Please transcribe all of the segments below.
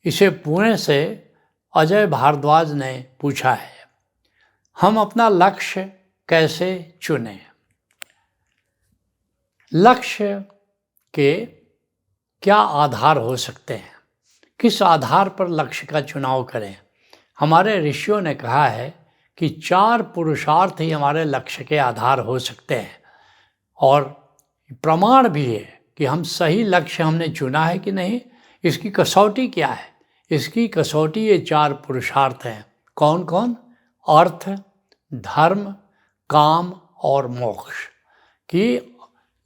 इसे पुणे से अजय भारद्वाज ने पूछा है, हम अपना लक्ष्य कैसे चुनें? लक्ष्य के क्या आधार हो सकते हैं? किस आधार पर लक्ष्य का चुनाव करें? हमारे ऋषियों ने कहा है कि 4 पुरुषार्थ ही हमारे लक्ष्य के आधार हो सकते हैं, और प्रमाण भी है कि हम सही लक्ष्य हमने चुना है कि नहीं। इसकी कसौटी क्या है? इसकी कसौटी ये 4 पुरुषार्थ हैं। कौन कौन? अर्थ, धर्म, काम और मोक्ष। कि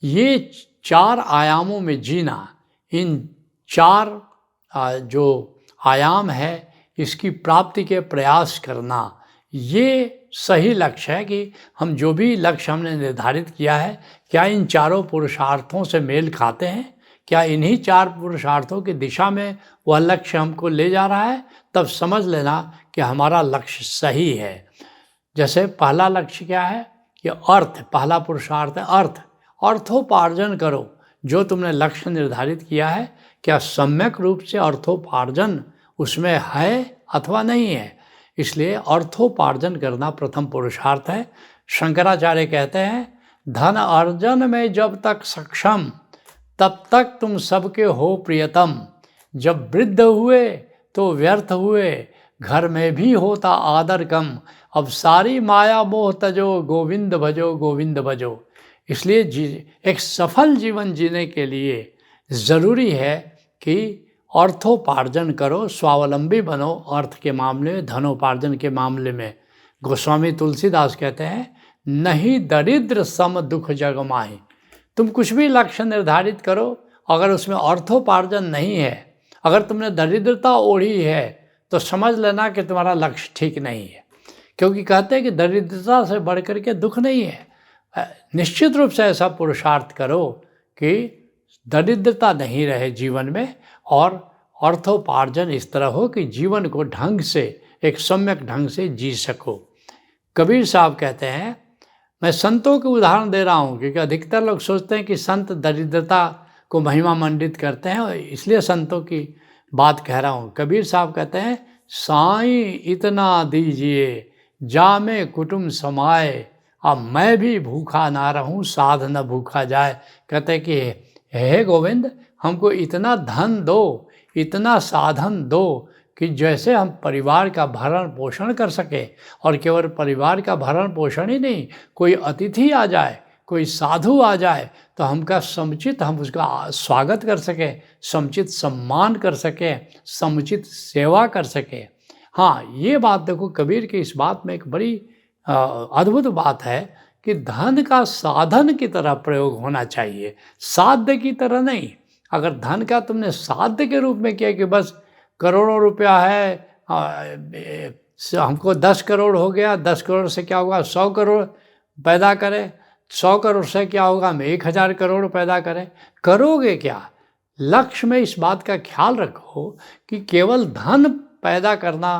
ये 4 आयामों में जीना, इन 4 जो आयाम है इसकी प्राप्ति के प्रयास करना, ये सही लक्ष्य है कि हम जो भी लक्ष्य हमने निर्धारित किया है क्या इन 4 पुरुषार्थों से मेल खाते हैं, क्या इन्हीं 4 पुरुषार्थों की दिशा में वह लक्ष्य हमको ले जा रहा है, तब समझ लेना कि हमारा लक्ष्य सही है। जैसे पहला लक्ष्य क्या है कि अर्थ, पहला पुरुषार्थ है अर्थ। अर्थोपार्जन करो। जो तुमने लक्ष्य निर्धारित किया है क्या सम्यक रूप से अर्थोपार्जन उसमें है अथवा नहीं है, इसलिए अर्थोपार्जन करना प्रथम पुरुषार्थ है। शंकराचार्य कहते हैं, धन अर्जन में जब तक सक्षम तब तक तुम सबके हो प्रियतम, जब वृद्ध हुए तो व्यर्थ हुए, घर में भी होता आदर कम, अब सारी माया मोह तजो, गोविंद भजो गोविंद भजो। इसलिए एक सफल जीवन जीने के लिए ज़रूरी है कि अर्थोपार्जन करो, स्वावलंबी बनो अर्थ के मामले में, धनोपार्जन के मामले में। गोस्वामी तुलसीदास कहते हैं, नहीं दरिद्र सम दुख जग माही। तुम कुछ भी लक्ष्य निर्धारित करो, अगर उसमें अर्थोपार्जन नहीं है, अगर तुमने दरिद्रता ओढ़ी है, तो समझ लेना कि तुम्हारा लक्ष्य ठीक नहीं है। क्योंकि कहते हैं कि दरिद्रता से बढ़ कर के दुख नहीं है। निश्चित रूप से ऐसा पुरुषार्थ करो कि दरिद्रता नहीं रहे जीवन में, और अर्थोपार्जन इस तरह हो कि जीवन को ढंग से, एक सम्यक ढंग से जी सको। कबीर साहब कहते हैं, मैं संतों के उदाहरण दे रहा हूँ क्योंकि अधिकतर लोग सोचते हैं कि संत दरिद्रता को महिमा मंडित करते हैं, इसलिए संतों की बात कह रहा हूँ। कबीर साहब कहते हैं, साईं इतना दीजिए जामे कुटुंब समाए, अब मैं भी भूखा ना रहूं साध न भूखा जाए। कहते हैं कि हे गोविंद, हमको इतना धन दो, इतना साधन दो कि जैसे हम परिवार का भरण पोषण कर सके, और केवल परिवार का भरण पोषण ही नहीं, कोई अतिथि आ जाए, कोई साधु आ जाए तो हमका समुचित, हम उसका स्वागत कर सके, समुचित सम्मान कर सके, समुचित सेवा कर सके। हाँ, ये बात देखो, कबीर की इस बात में एक बड़ी अद्भुत बात है कि धन का साधन की तरह प्रयोग होना चाहिए, साध्य की तरह नहीं। अगर धन का तुमने साध्य के रूप में किया कि बस करोड़ों रुपया है, हमको 10 करोड़ हो गया, 10 करोड़ से क्या होगा 100 करोड़ पैदा करें, 100 करोड़ से क्या होगा हम 1000 करोड़ पैदा करें, करोगे क्या? लक्ष्य में इस बात का ख्याल रखो कि केवल धन पैदा करना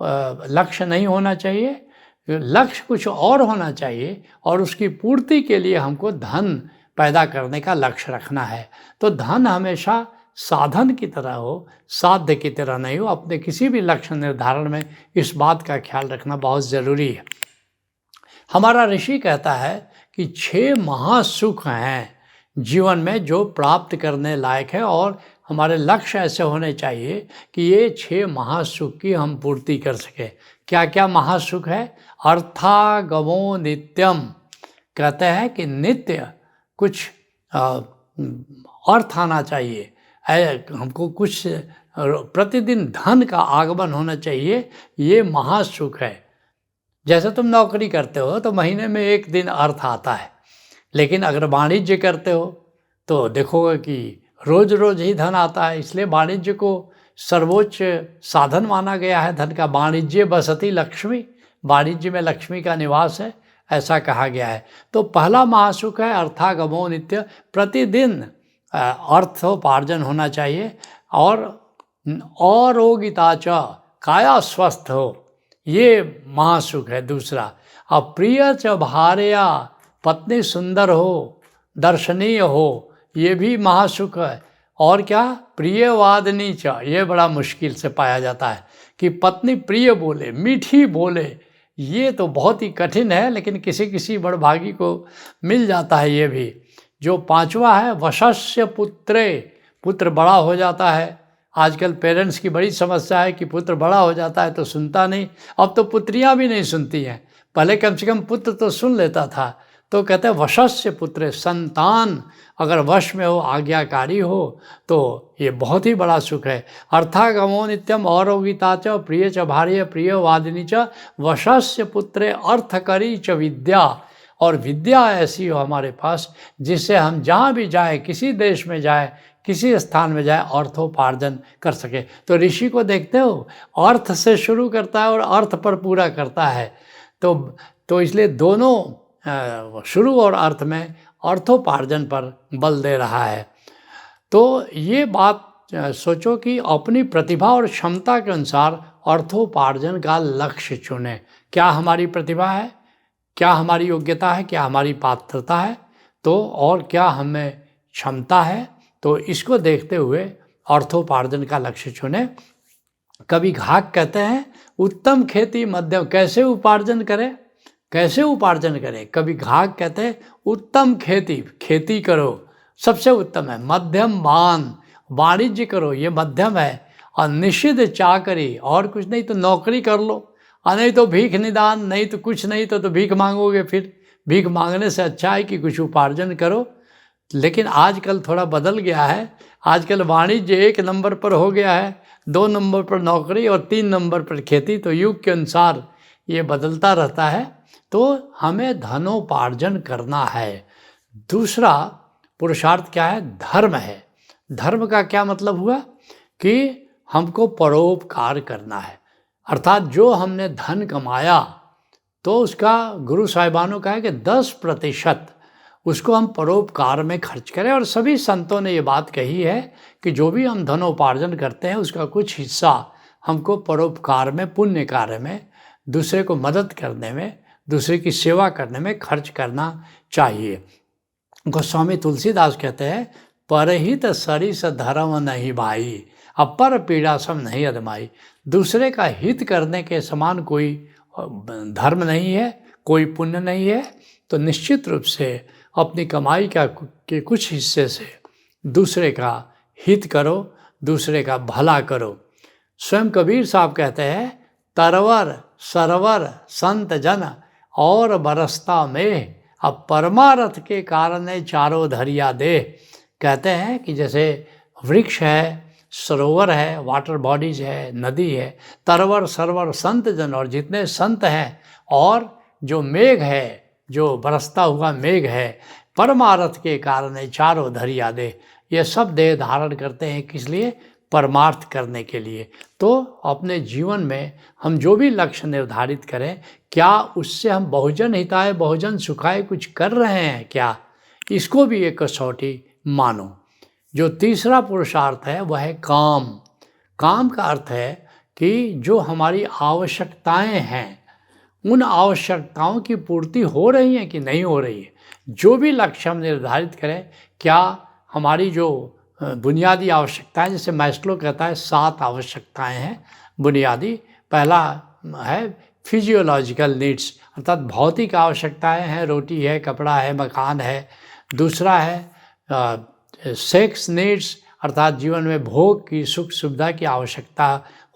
लक्ष्य नहीं होना चाहिए, लक्ष्य कुछ और होना चाहिए, और उसकी पूर्ति के लिए हमको धन पैदा करने का लक्ष्य रखना है। तो धन हमेशा साधन की तरह हो, साध्य की तरह नहीं हो। अपने किसी भी लक्ष्य निर्धारण में इस बात का ख्याल रखना बहुत ज़रूरी है। हमारा ऋषि कहता है कि 6 महासुख हैं जीवन में जो प्राप्त करने लायक है, और हमारे लक्ष्य ऐसे होने चाहिए कि ये 6 महासुख की हम पूर्ति कर सके। क्या क्या महासुख है? अर्थागमो नित्यम, कहते हैं कि नित्य कुछ अर्थ आना चाहिए, हमको कुछ प्रतिदिन धन का आगमन होना चाहिए, ये महासुख है। जैसे तुम नौकरी करते हो तो महीने में 1 दिन अर्थ आता है, लेकिन अगर वाणिज्य करते हो तो देखोगे कि रोज रोज ही धन आता है। इसलिए वाणिज्य को सर्वोच्च साधन माना गया है धन का। वाणिज्य बसती लक्ष्मी, वाणिज्य में लक्ष्मी का निवास है, ऐसा कहा गया है। तो पहला महासुख है अर्थागमो नित्य, प्रतिदिन अर्थोपार्जन होना चाहिए, और अरोगिता च, काया स्वस्थ हो, ये महासुख है दूसरा। अब प्रिय च भार्या, पत्नी सुंदर हो, दर्शनीय हो, ये भी महासुख है। और क्या, प्रियवादिनी च, ये बड़ा मुश्किल से पाया जाता है कि पत्नी प्रिय बोले, मीठी बोले। ये तो बहुत ही कठिन है, लेकिन किसी किसी बड़भागी को मिल जाता है ये भी। जो पांचवा है वशस्य पुत्रे, पुत्र बड़ा हो जाता है। आजकल पेरेंट्स की बड़ी समस्या है कि पुत्र बड़ा हो जाता है तो सुनता नहीं। अब तो पुत्रियां भी नहीं सुनती हैं, पहले कम से कम पुत्र तो सुन लेता था। तो कहते हैं वशस्य पुत्र, संतान अगर वश में हो, आज्ञाकारी हो, तो ये बहुत ही बड़ा सुख है। अर्थागमो नित्यम औरोगिता च प्रिय च भार्य प्रिय वादिनी च वशस्य पुत्रे अर्थकरी च विद्या। और विद्या ऐसी हो हमारे पास जिससे हम जहाँ भी जाए, किसी देश में जाए, किसी स्थान में जाए, अर्थोपार्जन कर सके। तो ऋषि को देखते हो, अर्थ से शुरू करता है और अर्थ पर पूरा करता है। तो इसलिए दोनों शुरू और अर्थ में अर्थोपार्जन पर बल दे रहा है। तो ये बात सोचो कि अपनी प्रतिभा और क्षमता के अनुसार अर्थोपार्जन का लक्ष्य चुनें। क्या हमारी प्रतिभा है, क्या हमारी योग्यता है, क्या हमारी पात्रता है, तो और क्या हमें क्षमता है, तो इसको देखते हुए अर्थोपार्जन का लक्ष्य चुनें। कवि घाक कहते हैं उत्तम खेती मध्यम, कैसे उपार्जन करें, कैसे उपार्जन करें। कवि घाक कहते हैं उत्तम खेती करो, सबसे उत्तम है। मध्यम बान, वाणिज्य करो, ये मध्यम है। और निषिद्ध चाकरी, और कुछ नहीं तो नौकरी कर लो, और नहीं तो भीख निदान, नहीं तो कुछ नहीं तो भीख मांगोगे। फिर भीख मांगने से अच्छा है कि कुछ उपार्जन करो। लेकिन आजकल थोड़ा बदल गया है, आजकल वाणिज्य 1 नंबर पर हो गया है, 2 नंबर पर नौकरी और 3 नंबर पर खेती। तो युग के अनुसार ये बदलता रहता है। तो हमें धनोपार्जन करना है। दूसरा पुरुषार्थ क्या है, धर्म है। धर्म का क्या मतलब हुआ कि हमको परोपकार करना है। अर्थात जो हमने धन कमाया तो उसका गुरु साहिबानों का है कि 10% उसको हम परोपकार में खर्च करें। और सभी संतों ने ये बात कही है कि जो भी हम धनोपार्जन करते हैं उसका कुछ हिस्सा हमको परोपकार में, पुण्य कार्य में, दूसरे को मदद करने में, दूसरे की सेवा करने में खर्च करना चाहिए। गोस्वामी तुलसीदास कहते हैं परहित सरिस धर्म नहीं भाई, अपर पीड़ा सम नहीं अदमाई। दूसरे का हित करने के समान कोई धर्म नहीं है, कोई पुण्य नहीं है। तो निश्चित रूप से अपनी कमाई के कुछ हिस्से से दूसरे का हित करो, दूसरे का भला करो। स्वयं कबीर साहब कहते हैं तरवर सरवर संत जन और बरसता में, अब परमारथ के कारण चारों धरिया दे। कहते हैं कि जैसे वृक्ष है, सरोवर है, वाटर बॉडीज है, नदी है, तरवर सरवर संत जन, और जितने संत हैं, और जो मेघ है, जो बरसता हुआ मेघ है, परमारथ के कारण चारों धरिया दे। ये सब देह धारण करते हैं किस लिए, परमार्थ करने के लिए। तो अपने जीवन में हम जो भी लक्ष्य निर्धारित करें, क्या उससे हम बहुजन हिताय बहुजन सुखाय कुछ कर रहे हैं क्या, इसको भी एक कसौटी मानो। जो तीसरा पुरुषार्थ है वह है काम। काम का अर्थ है कि जो हमारी आवश्यकताएं हैं, उन आवश्यकताओं की पूर्ति हो रही है कि नहीं हो रही है। जो भी लक्ष्य हम निर्धारित करें, क्या हमारी जो बुनियादी आवश्यकताएं, जैसे मैस्लो कहता है 7 आवश्यकताएं हैं बुनियादी। पहला है फिजियोलॉजिकल नीड्स, अर्थात भौतिक आवश्यकताएं हैं, रोटी है, कपड़ा है, मकान है। दूसरा है सेक्स नीड्स, अर्थात जीवन में भोग की, सुख सुविधा की आवश्यकता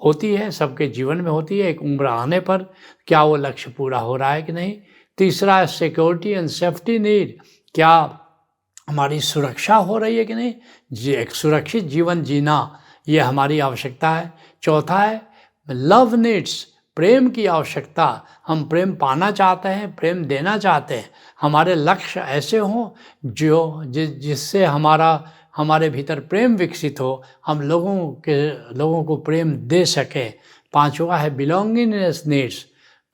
होती है, सबके जीवन में होती है। एक उम्र आने पर क्या वो लक्ष्य पूरा हो रहा है कि नहीं। तीसरा है सिक्योरिटी एंड सेफ्टी नीड, क्या हमारी सुरक्षा हो रही है कि नहीं, एक सुरक्षित जीवन जीना, ये हमारी आवश्यकता है। चौथा है लव नीड्स, प्रेम की आवश्यकता, हम प्रेम पाना चाहते हैं, प्रेम देना चाहते हैं। हमारे लक्ष्य ऐसे हों जिससे हमारे भीतर प्रेम विकसित हो, हम लोगों को प्रेम दे सकें। पांचवा है बिलोंगिंगनेस नीड्स,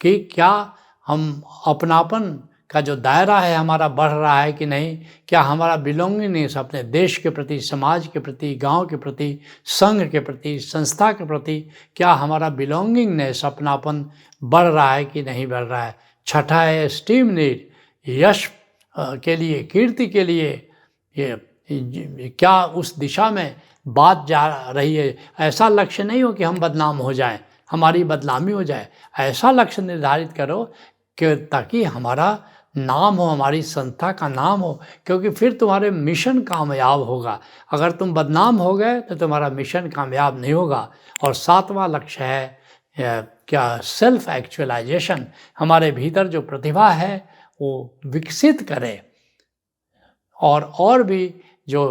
कि क्या हम अपनापन का जो दायरा है हमारा बढ़ रहा है कि नहीं, क्या हमारा बिलोंगिंगनेस अपने देश के प्रति, समाज के प्रति, गांव के प्रति, संघ के प्रति, संस्था के प्रति, क्या हमारा बिलोंगिंगनेस, अपनापन बढ़ रहा है कि नहीं बढ़ रहा है। छठा है एस्टीम नीड, यश के लिए, कीर्ति के लिए, ये क्या उस दिशा में बात जा रही है। ऐसा लक्ष्य नहीं हो कि हम बदनाम हो जाएं, हमारी बदनामी हो जाए। ऐसा लक्ष्य निर्धारित करो कि ताकि हमारा नाम हो, हमारी संस्था का नाम हो, क्योंकि फिर तुम्हारे मिशन कामयाब होगा। अगर तुम बदनाम हो गए तो तुम्हारा मिशन कामयाब नहीं होगा। और 7वां लक्ष्य है क्या, सेल्फ एक्चुअलाइजेशन। हमारे भीतर जो प्रतिभा है वो विकसित करें। और भी जो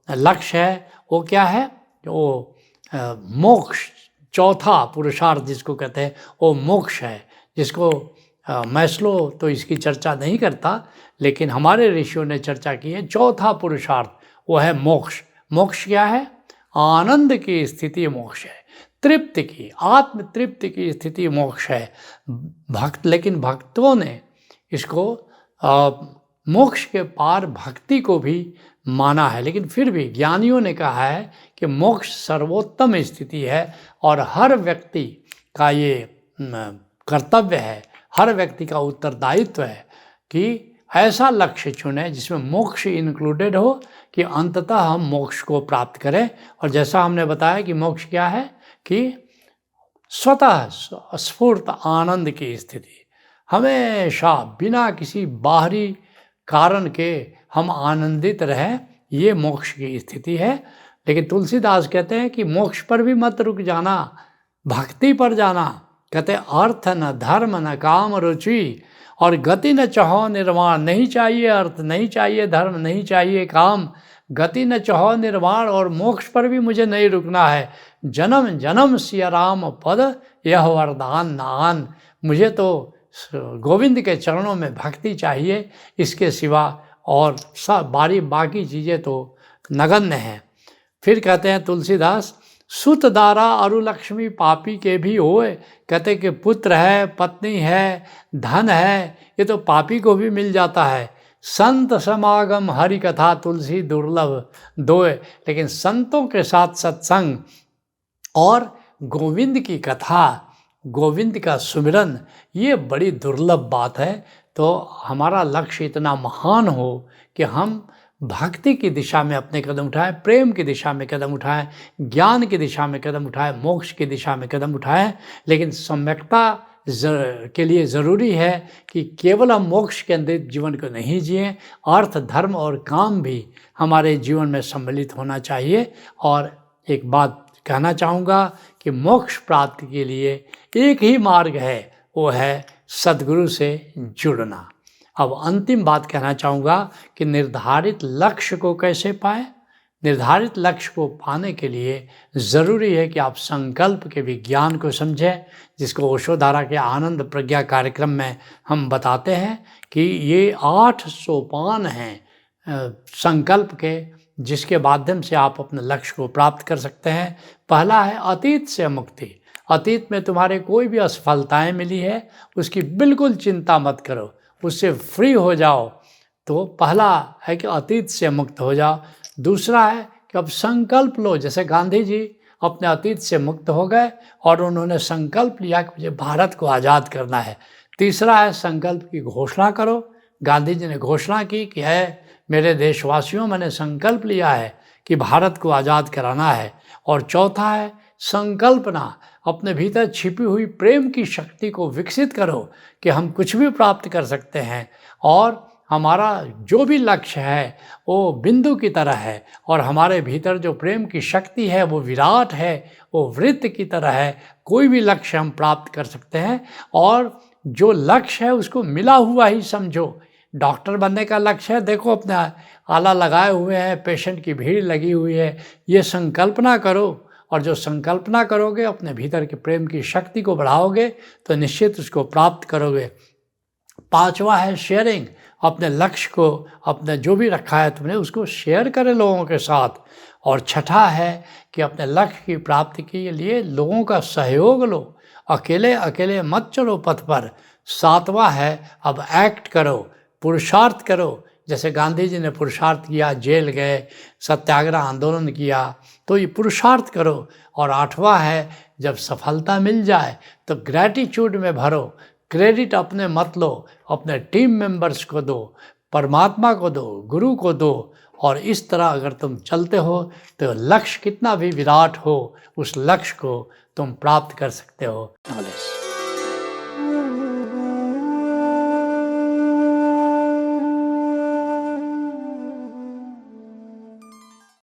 लक्ष्य है वो क्या है, वो मोक्ष, चौथा पुरुषार्थ जिसको कहते हैं वो मोक्ष है, जिसको मैस्लो तो इसकी चर्चा नहीं करता, लेकिन हमारे ऋषियों ने चर्चा की है। चौथा पुरुषार्थ वो है मोक्ष। मोक्ष क्या है? आनंद की स्थिति मोक्ष है, तृप्ति की, आत्म तृप्ति की स्थिति मोक्ष है। लेकिन भक्तों ने इसको मोक्ष के पार भक्ति को भी माना है। लेकिन फिर भी ज्ञानियों ने कहा है कि मोक्ष सर्वोत्तम स्थिति है और हर व्यक्ति का ये कर्तव्य है, हर व्यक्ति का उत्तरदायित्व है कि ऐसा लक्ष्य चुने जिसमें मोक्ष इंक्लूडेड हो, कि अंततः हम मोक्ष को प्राप्त करें। और जैसा हमने बताया कि मोक्ष क्या है, कि स्वतः स्फूर्त आनंद की स्थिति, हमेशा बिना किसी बाहरी कारण के हम आनंदित रहें, ये मोक्ष की स्थिति है। लेकिन तुलसीदास कहते हैं कि मोक्ष पर भी मत रुक जाना, भक्ति पर जाना। कहते अर्थ न धर्म न काम रुचि और गति न चाहो निर्वाण। नहीं चाहिए अर्थ, नहीं चाहिए धर्म, नहीं चाहिए काम, गति न चाहो निर्वाण, और मोक्ष पर भी मुझे नहीं रुकना है। जन्म जन्म सिया राम पद यह वरदान नान। मुझे तो गोविंद के चरणों में भक्ति चाहिए, इसके सिवा और सब बाकी चीज़ें तो नगण्य हैं। फिर कहते हैं तुलसीदास, सुत दारा अरु लक्ष्मी पापी के भी होए। कहते कि पुत्र है, पत्नी है, धन है, ये तो पापी को भी मिल जाता है। संत समागम हरि कथा तुलसी दुर्लभ दोए। लेकिन संतों के साथ सत्संग और गोविंद की कथा, गोविंद का सुमिरन, ये बड़ी दुर्लभ बात है। तो हमारा लक्ष्य इतना महान हो कि हम भक्ति की दिशा में अपने कदम उठाएं, प्रेम की दिशा में कदम उठाएं, ज्ञान की दिशा में कदम उठाएं, मोक्ष की दिशा में कदम उठाएं। लेकिन सम्यकता के लिए ज़रूरी है कि केवल हम मोक्ष के अंदर जीवन को नहीं जिएं, अर्थ धर्म और काम भी हमारे जीवन में सम्मिलित होना चाहिए। और एक बात कहना चाहूँगा कि मोक्ष प्राप्ति के लिए एक ही मार्ग है, वो है सद्गुरु से जुड़ना। अब अंतिम बात कहना चाहूँगा कि निर्धारित लक्ष्य को कैसे पाएं। निर्धारित लक्ष्य को पाने के लिए ज़रूरी है कि आप संकल्प के विज्ञान को समझें, जिसको ओशोधारा के आनंद प्रज्ञा कार्यक्रम में हम बताते हैं कि ये 8 सोपान हैं संकल्प के, जिसके माध्यम से आप अपने लक्ष्य को प्राप्त कर सकते हैं। पहला है अतीत से मुक्ति। अतीत में तुम्हारे कोई भी असफलताएं मिली है, उसकी बिल्कुल चिंता मत करो, उससे फ्री हो जाओ। तो पहला है कि अतीत से मुक्त हो जाओ। दूसरा है कि अब संकल्प लो, जैसे गांधी जी अपने अतीत से मुक्त हो गए और उन्होंने संकल्प लिया कि मुझे भारत को आज़ाद करना है। तीसरा है संकल्प की घोषणा करो। गांधी जी ने घोषणा की कि है मेरे देशवासियों, मैंने संकल्प लिया है कि भारत को आज़ाद कराना है। और चौथा है संकल्पना। अपने भीतर छिपी हुई प्रेम की शक्ति को विकसित करो कि हम कुछ भी प्राप्त कर सकते हैं और हमारा जो भी लक्ष्य है वो बिंदु की तरह है, और हमारे भीतर जो प्रेम की शक्ति है वो विराट है, वो वृत्त की तरह है। कोई भी लक्ष्य हम प्राप्त कर सकते हैं, और जो लक्ष्य है उसको मिला हुआ ही समझो। डॉक्टर बनने का लक्ष्य है, देखो अपने आला लगाए हुए हैं, पेशेंट की भीड़ लगी हुई है, ये संकल्पना करो। और जो संकल्पना करोगे, अपने भीतर के प्रेम की शक्ति को बढ़ाओगे तो निश्चित उसको प्राप्त करोगे। पांचवा है शेयरिंग। अपने लक्ष्य को, अपने जो भी रखा है तुमने, उसको शेयर करें लोगों के साथ। और छठा है कि अपने लक्ष्य की प्राप्ति के लिए लोगों का सहयोग लो, अकेले अकेले मत चलो पथ पर। सातवां है अब एक्ट करो, पुरुषार्थ करो। जैसे गांधी जी ने पुरुषार्थ किया, जेल गए, सत्याग्रह आंदोलन किया, तो ये पुरुषार्थ करो। और आठवां है जब सफलता मिल जाए तो ग्रैटिट्यूड में भरो, क्रेडिट अपने मत लो, अपने टीम मेंबर्स को दो, परमात्मा को दो, गुरु को दो, और इस तरह अगर तुम चलते हो तो लक्ष्य कितना भी विराट हो, उस लक्ष्य को तुम प्राप्त कर सकते हो। नॉलेज।